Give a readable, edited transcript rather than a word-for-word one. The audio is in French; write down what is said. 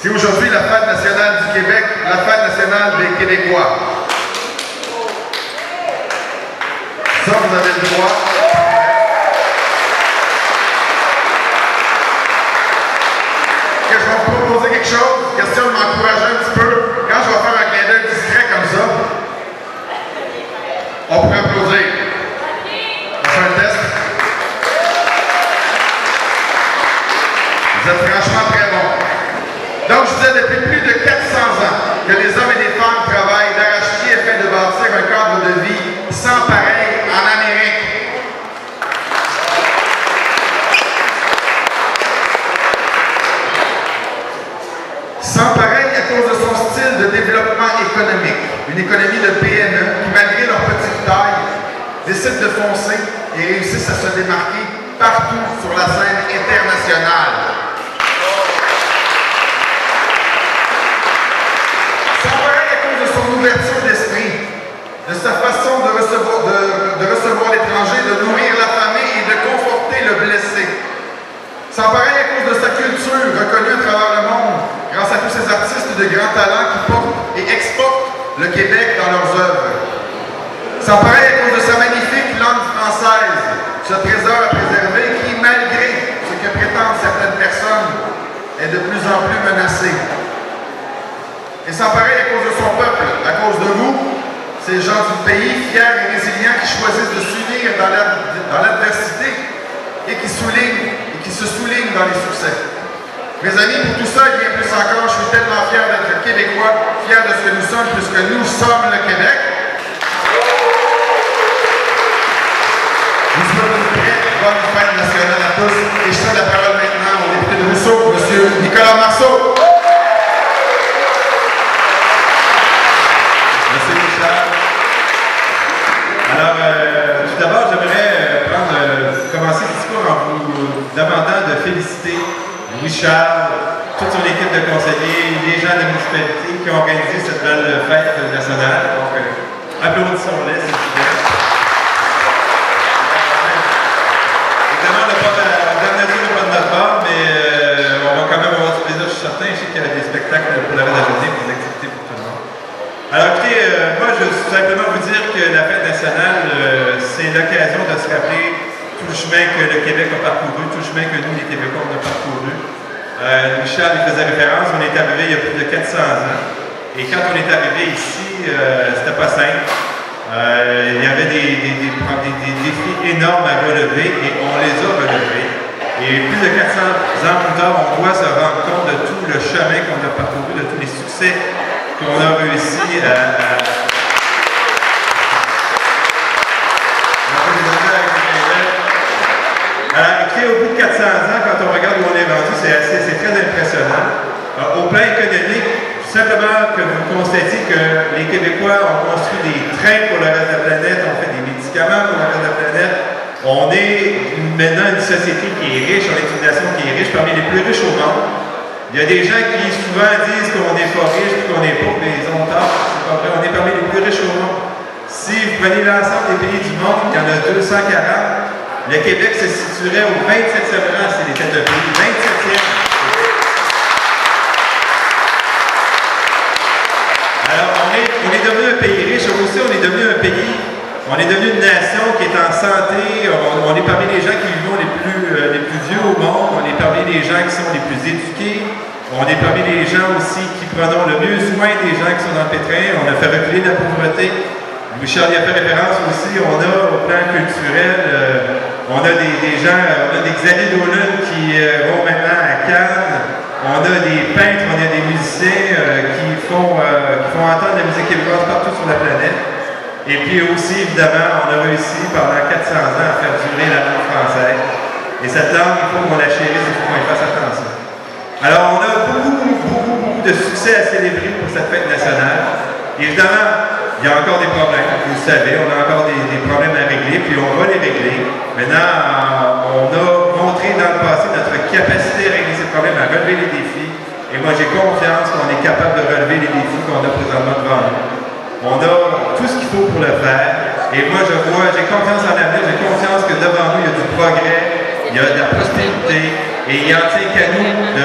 C'est aujourd'hui la fête nationale du Québec, la fête nationale des Québécois. Ça, vous avez le droit. Que je vais vous proposer quelque chose, question de m'encourager un petit peu. Quand je vais faire un clin d'œil discret comme ça, on pourrait applaudir. On fait un test. Vous êtes franchement très bons. Donc, je disais, depuis plus de 400 ans que les hommes et les femmes travaillent d'arrache-pied afin de bâtir un cadre de vie sans pareil en Amérique. Sans pareil à cause de son style de développement économique. Une économie de PME qui, malgré leur petite taille, décide de foncer et réussissent à se démarquer partout sur la scène internationale. Ouverture d'esprit, de sa façon de recevoir l'étranger, de nourrir la famille et de conforter le blessé. Sans pareil à cause de sa culture reconnue à travers le monde, grâce à tous ces artistes de grand talent qui portent et exportent le Québec dans leurs œuvres. Sans pareil à cause de sa magnifique langue française, ce trésor à préserver qui, malgré ce que prétendent certaines personnes, est de plus en plus menacé. Et sans pareil à cause de son peuple, à cause de vous, ces gens du pays fiers et résilients qui choisissent de s'unir dans l'adversité et qui se soulignent dans les succès. Mes amis, pour tout ça et bien plus encore, je suis tellement fier d'être Québécois, fier de ce que nous sommes, puisque nous sommes le Québec. Je vous souhaite une très bonne fête nationale à tous et je cède la parole maintenant au député de Rousseau, M. Nicolas Marceau. Alors, tout d'abord, j'aimerais commencer le discours en vous demandant de féliciter Louis Charles, toute son équipe de conseillers, les gens de la municipalité qui ont organisé cette belle fête nationale. Donc, applaudissons-les, s'il vous plaît. Évidemment, la nature n'est pas de notre part, mais on va quand même avoir du plaisir, je suis certain. Je sais qu'il y a des spectacles pour la reste de la journée, des activités pour tout le monde. Alors écoutez, moi je veux simplement vous dire que la fête nationale, c'est l'occasion de se rappeler tout le chemin que le Québec a parcouru, tout le chemin que nous les Québécois on a parcouru. Louis Charles y faisait référence, on est arrivé il y a plus de 400 ans. Et quand on est arrivé ici, c'était pas simple. Il y avait des défis énormes à relever et on les a relevés. Et plus de 400 ans plus tard, on doit se rendre compte de tout le chemin qu'on a parcouru, de tous les succès qu'on a réussi à... Écoutez, au bout de 400 ans, quand on regarde où on est rendu, c'est très impressionnant. Au plan économique, simplement que vous constatiez que les Québécois ont construit des trains pour le reste de la planète, on fait des médicaments pour le reste de la planète. On est maintenant une société qui est riche, on est une nation qui est riche, parmi les plus riches au monde. Il y a des gens qui souvent disent qu'on n'est pas riche et qu'on n'est pauvre, mais ils ont tort. C'est pas vrai. On est parmi les plus riches au monde. Si vous prenez l'ensemble des pays du monde, il y en a 240. Le Québec se situerait au 27e rang s'il était un pays. 27e. Alors, on est devenu un pays riche. Aussi, on est devenu un pays. On est devenu une nation qui est en santé. On est parmi les gens qui vivent les plus vieux au monde. On est parmi les gens qui sont les plus éduqués. On est parmi les gens aussi qui prenons le mieux soin des gens qui sont dans le pétrin. On a fait reculer la pauvreté. Louis Charles y a fait référence aussi. On a au plan culturel, on a des gens, on a des Xavier Dolan qui vont maintenant à Cannes. On a des peintres, on a des musiciens qui font entendre la musique québécoise partout sur la planète. Et puis aussi, évidemment, on a réussi pendant 400 ans à faire durer la langue française. Et cette langue, il faut qu'on la chérisse, il faut qu'on y fasse attention. Alors, on a beaucoup de succès à célébrer pour cette fête nationale. Évidemment, il y a encore des problèmes, vous le savez, on a encore des problèmes à régler, puis on va les régler. Maintenant, on a montré dans le passé notre capacité à régler ces problèmes, à relever les défis. Et moi, j'ai confiance qu'on est capable de relever les défis qu'on a présentement devant nous. On a tout ce qu'il faut pour le faire. Et moi, j'ai confiance en l'avenir, j'ai confiance que devant nous, il y a du progrès, il y a de la prospérité. Et il en tient qu'à nous de